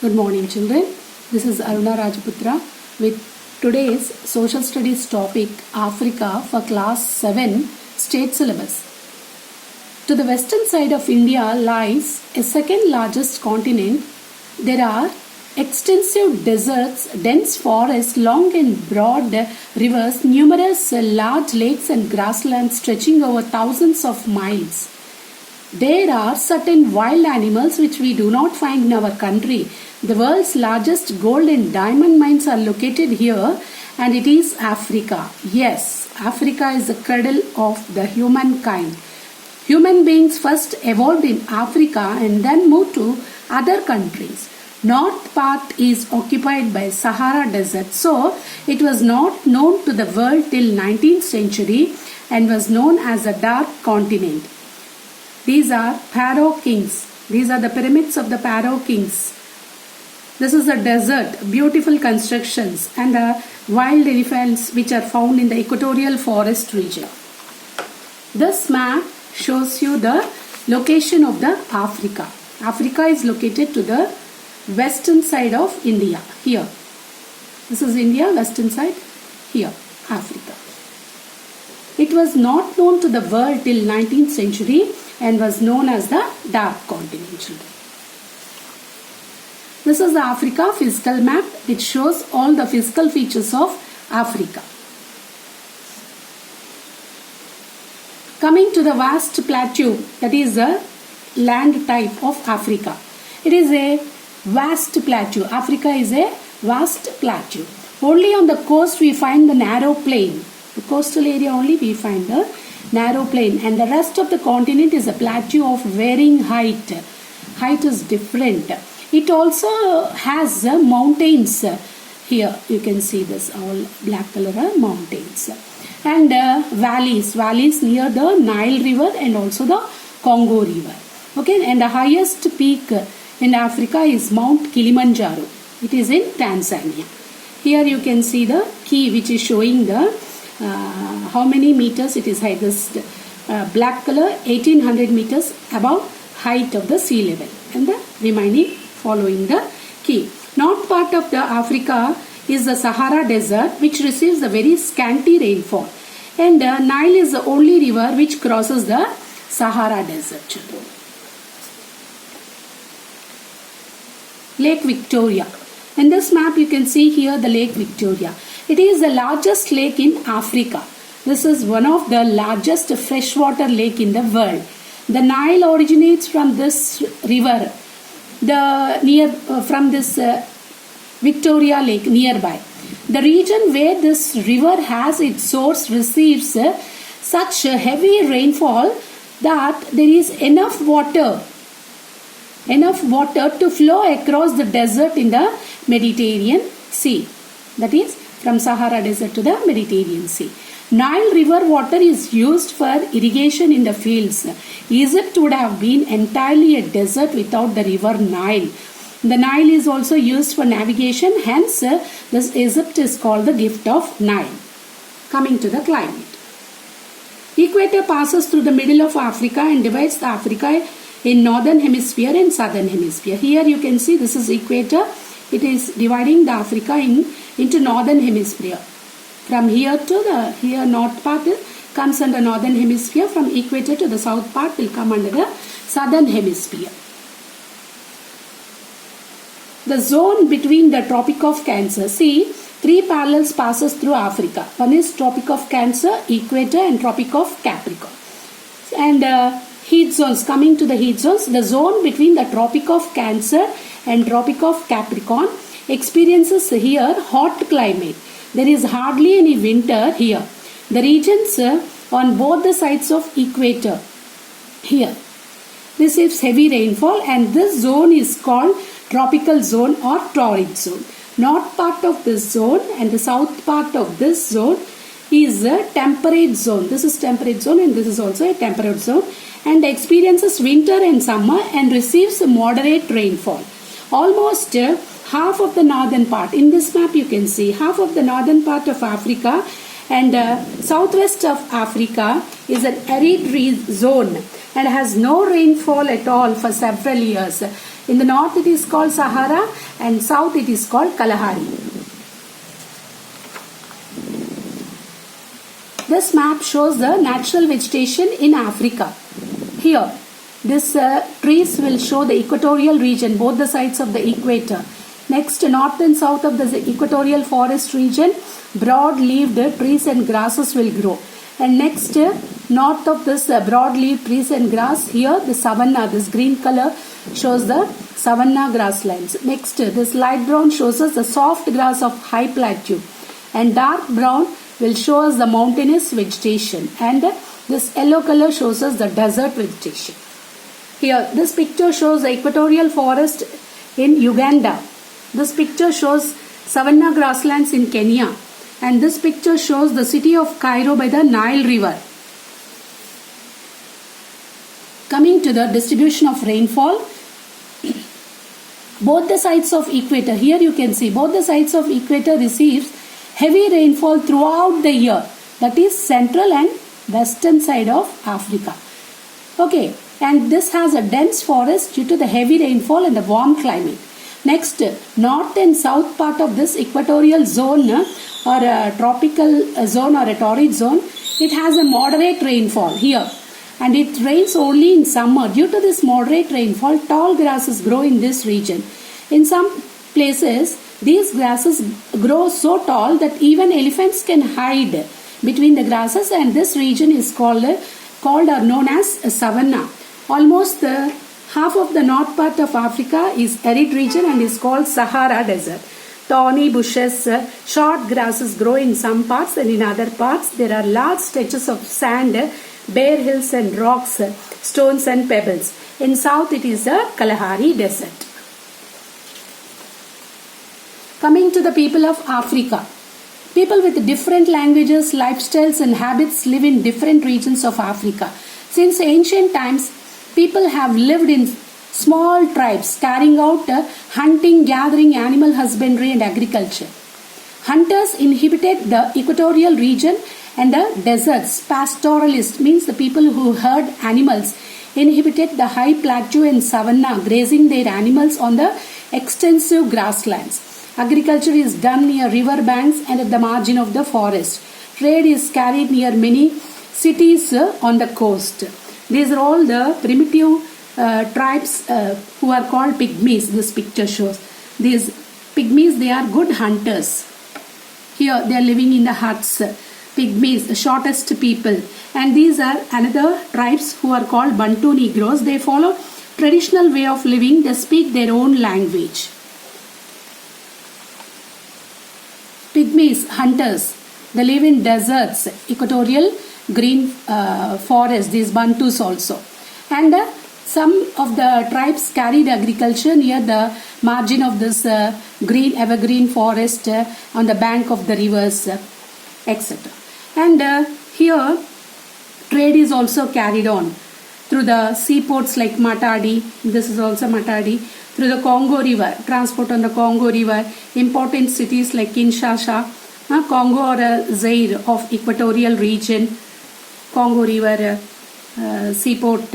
Good morning, children. This is Aruna Rajaputra with today's social studies topic Africa for class 7 state syllabus. To the western side of India lies a second largest continent. There are extensive deserts, dense forests, long and broad rivers, numerous large lakes and grasslands stretching over thousands of miles. There are certain wild animals which we do not find in our country. The world's largest gold and diamond mines are located here, and it is Africa. Yes, Africa is the cradle of the humankind. Human beings first evolved in Africa and then moved to other countries. North part is occupied by Sahara Desert, so it was not known to the world till 19th century and was known as the Dark Continent. These are Pharaoh kings. These are the pyramids of the Pharaoh kings. This is a desert, beautiful constructions and the wild elephants which are found in the equatorial forest region. This map shows you the location of the Africa. Africa is located to the western side of India. Here. This is India, western side. Here, Africa. It was not known to the world till 19th century and was known as the Dark Continent. This is the Africa physical map which shows all the physical features of Africa. Coming to the vast plateau, that is the land type of Africa. It is a vast plateau. Africa is a vast plateau. Only on the coast we find the narrow plain. The coastal area only we find the narrow plain, and the rest of the continent is a plateau of varying height. Height is different. It also has mountains. Here you can see this all black color mountains and valleys near the Nile River and also the Congo River. Okay, and the highest peak in Africa is Mount Kilimanjaro. It is in Tanzania. Here you can see the key which is showing the how many meters it is high. This black color 1800 meters above height of the sea level, and the remaining following the key. North part of the Africa is the Sahara Desert which receives a very scanty rainfall, and Nile is the only river which crosses the Sahara Desert. Lake Victoria. In this map you can see here the Lake Victoria. It is the largest lake in Africa. This is one of the largest freshwater lake in the world. The Nile originates from this river, from this Victoria Lake nearby. The region where this river has its source receives such heavy rainfall that there is enough water to flow across the desert in the Mediterranean Sea. That is from Sahara Desert to the Mediterranean Sea. Nile river water is used for irrigation in the fields. Egypt would have been entirely a desert without the river Nile. The Nile is also used for navigation, hence this Egypt is called the gift of Nile. Coming to the climate. Equator passes through the middle of Africa and divides the Africa in northern hemisphere and southern hemisphere. Here you can see this is equator. It is dividing the Africa into northern hemisphere. From here to the north part comes under northern hemisphere. From equator to the south part will come under the southern hemisphere. The zone between the Tropic of Cancer. See, three parallels passes through Africa. One is Tropic of Cancer, equator, and Tropic of Capricorn. And heat zones. Coming to the heat zones, the zone between the Tropic of Cancer and Tropic of Capricorn experiences here hot climate. There is hardly any winter here. The regions on both the sides of equator here receives heavy rainfall, and this zone is called tropical zone or torrid zone. North part of this zone and the south part of this zone is a temperate zone. This is temperate zone and this is also a temperate zone, and experiences winter and summer and receives moderate rainfall. Almost half of the northern part, in this map you can see half of the northern part of Africa And southwest of Africa is an arid zone and has no rainfall at all for several years. In the north it is called Sahara and south it is called Kalahari. This map shows the natural vegetation in Africa. Here, this trees will show the equatorial region, both the sides of the equator. Next, north and south of the equatorial forest region, broad-leaved trees and grasses will grow. And next, north of this broad-leaved trees and grass, here the savanna, this green color shows the savanna grasslands. Next, this light brown shows us the soft grass of high plateau. And dark brown will show us the mountainous vegetation. And this yellow color shows us the desert vegetation. Here, this picture shows the equatorial forest in Uganda. This picture shows savanna grasslands in Kenya. And this picture shows the city of Cairo by the Nile River. Coming to the distribution of rainfall, both the sides of equator, here you can see both the sides of equator receives heavy rainfall throughout the year. That is central and western side of Africa. Okay, and this has a dense forest due to the heavy rainfall and the warm climate. Next, north and south part of this equatorial zone or a tropical zone or a torrid zone, it has a moderate rainfall here. And it rains only in summer. Due to this moderate rainfall, tall grasses grow in this region. In some places, these grasses grow so tall that even elephants can hide between the grasses, and this region is called or known as savanna. Almost half of the north part of Africa is arid region and is called Sahara Desert. Thorny bushes, short grasses grow in some parts, and in other parts there are large stretches of sand, bare hills and rocks, stones and pebbles. In south it is the Kalahari Desert. Coming to the people of Africa. People with different languages, lifestyles and habits live in different regions of Africa. Since ancient times, people have lived in small tribes carrying out hunting, gathering, animal husbandry and agriculture. Hunters inhabited the equatorial region and the deserts. Pastoralists means the people who herd animals inhabited the high plateau and savanna, grazing their animals on the extensive grasslands. Agriculture is done near river banks and at the margin of the forest. Trade is carried near many cities on the coast. These are all the primitive tribes who are called pygmies. This picture shows. These pygmies, they are good hunters. Here they are living in the huts. Pygmies, the shortest people. And these are another tribes who are called Bantu Negroes. They follow traditional way of living. They speak their own language. Pygmies, hunters, they live in deserts, equatorial green forests, these Bantus also. And some of the tribes carried agriculture near the margin of this green evergreen forest on the bank of the rivers, etc. And here trade is also carried on through the seaports like Matadi. This is also Matadi. Through the Congo River, transport on the Congo River, important cities like Kinshasa, Congo or Zaire of equatorial region, Congo River seaport,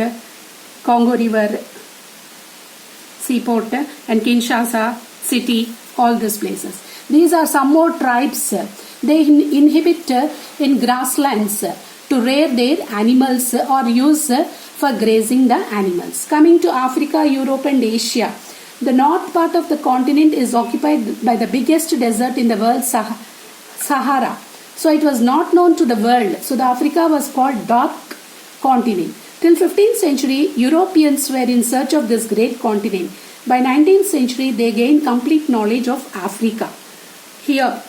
Congo River seaport and Kinshasa city, all these places. These are some more tribes. They inhabit in grasslands to rear their animals or use for grazing the animals. Coming to Africa, Europe and Asia. The north part of the continent is occupied by the biggest desert in the world, Sahara. So it was not known to the world. So the Africa was called dark continent. Till 15th century, Europeans were in search of this great continent. By 19th century, they gained complete knowledge of Africa. Here,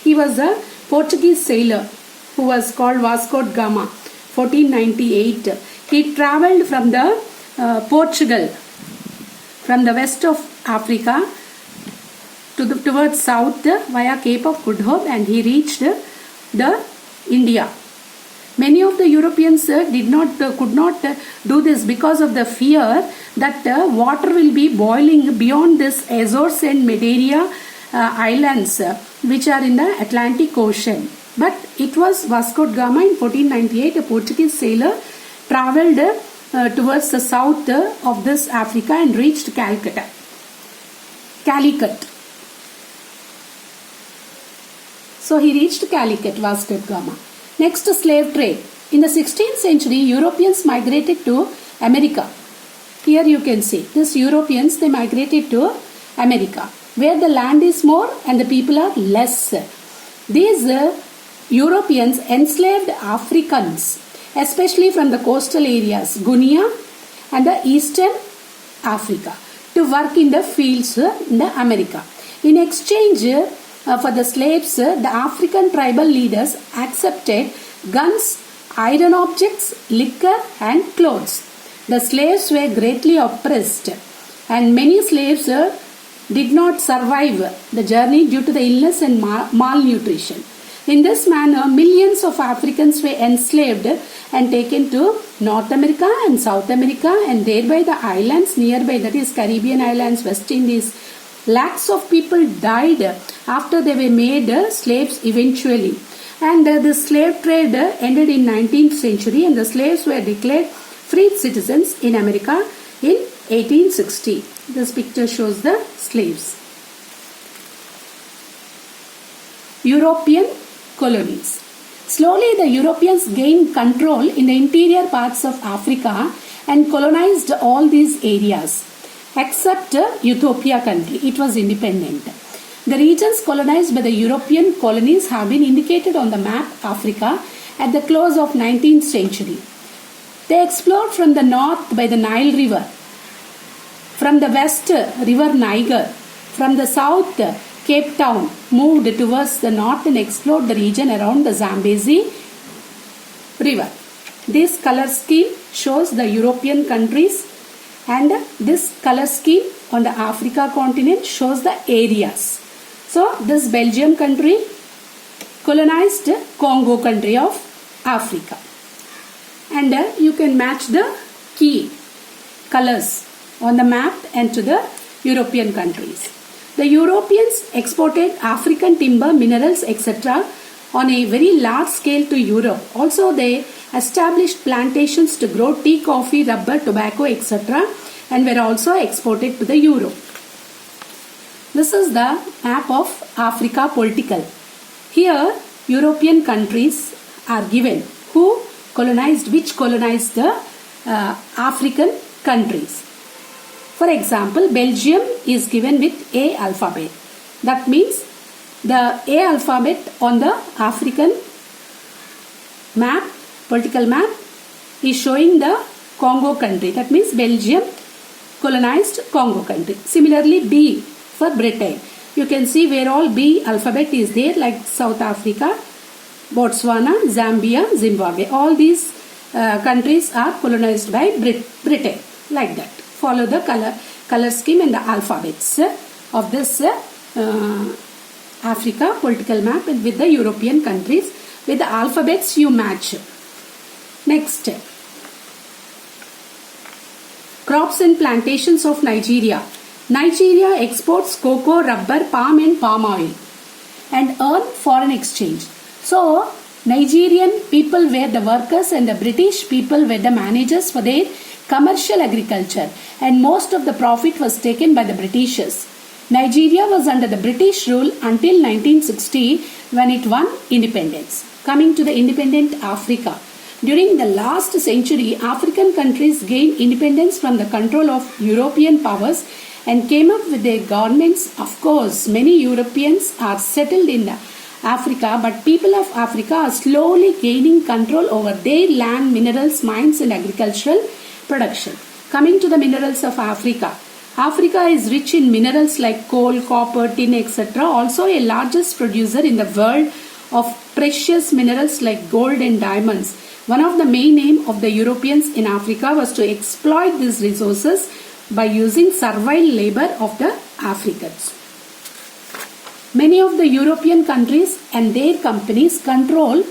he was a Portuguese sailor who was called Vasco da Gama, 1498. He travelled from the Portugal, from the west of Africa towards south via Cape of Good Hope, and he reached the India. Many of the Europeans could not do this because of the fear that water will be boiling beyond this Azores and Madeira islands which are in the Atlantic Ocean. But it was Vasco da Gama in 1498, a Portuguese sailor, travelled towards the south of this Africa and reached Calicut. So he reached Calicut, Vasco da Gama. Next, slave trade. In the 16th century, Europeans migrated to America. Here you can see, these Europeans, they migrated to America, where the land is more and the people are less. These Europeans enslaved Africans, especially from the coastal areas, Guinea and the eastern Africa, to work in the fields in the America. In exchange for the slaves, the African tribal leaders accepted guns, iron objects, liquor and clothes. The slaves were greatly oppressed and many slaves did not survive the journey due to the illness and malnutrition. In this manner, millions of Africans were enslaved and taken to North America and South America and thereby the islands nearby, that is Caribbean islands, West Indies. Lakhs of people died after they were made slaves eventually. And the slave trade ended in 19th century and the slaves were declared freed citizens in America in 1860. This picture shows the slaves. European colonies. Slowly the Europeans gained control in the interior parts of Africa and colonized all these areas except Ethiopia country. It was independent. The regions colonized by the European colonies have been indicated on the map Africa at the close of 19th century. They explored from the north by the Nile River, from the west River Niger, from the south Cape Town moved towards the north and explored the region around the Zambezi River. This color scheme shows the European countries and this color scheme on the Africa continent shows the areas. So this Belgium country colonized Congo country of Africa. And you can match the key colors on the map and to the European countries. The Europeans exported African timber, minerals, etc. on a very large scale to Europe. Also, they established plantations to grow tea, coffee, rubber, tobacco, etc. and were also exported to the Europe. This is the map of Africa political. Here, European countries are given who colonized, which colonized the African countries. For example, Belgium is given with A alphabet. That means the A alphabet on the African map, political map, is showing the Congo country. That means Belgium colonized Congo country. Similarly, B for Britain. You can see where all B alphabet is there, like South Africa, Botswana, Zambia, Zimbabwe. All these countries are colonized by Britain, like that. Follow the color scheme and the alphabets of this Africa political map with the European countries. With the alphabets you match. Next, crops and plantations of Nigeria. Nigeria exports cocoa, rubber, palm and palm oil and earn foreign exchange. So, Nigerian people were the workers and the British people were the managers for their commercial agriculture, and most of the profit was taken by the Britishers. Nigeria was under the British rule until 1960 when it won independence. Coming to the independent Africa. During the last century, African countries gained independence from the control of European powers and came up with their governments. Of course, many Europeans are settled in Africa, but people of Africa are slowly gaining control over their land, minerals, mines and agricultural production. Coming to the minerals of Africa. Africa is rich in minerals like coal, copper, tin, etc. Also a largest producer in the world of precious minerals like gold and diamonds. One of the main aim of the Europeans in Africa was to exploit these resources by using servile labor of the Africans. Many of the European countries and their companies control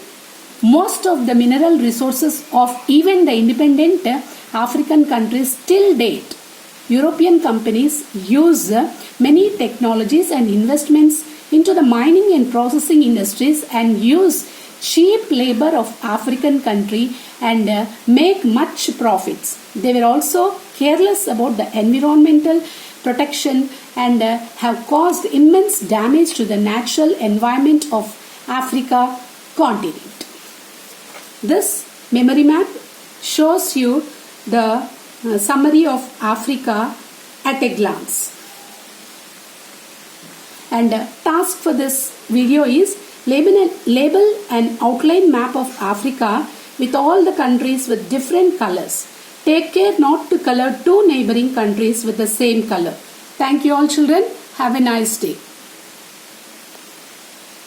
most of the mineral resources of even the independent African countries till date. European companies use many technologies and investments into the mining and processing industries and use cheap labor of African country and make much profits. They were also careless about the environmental protection and have caused immense damage to the natural environment of Africa continent. This memory map shows you the summary of Africa at a glance. And task for this video is label an outline map of Africa with all the countries with different colors. Take care not to color two neighboring countries with the same color. Thank you all children. Have a nice day.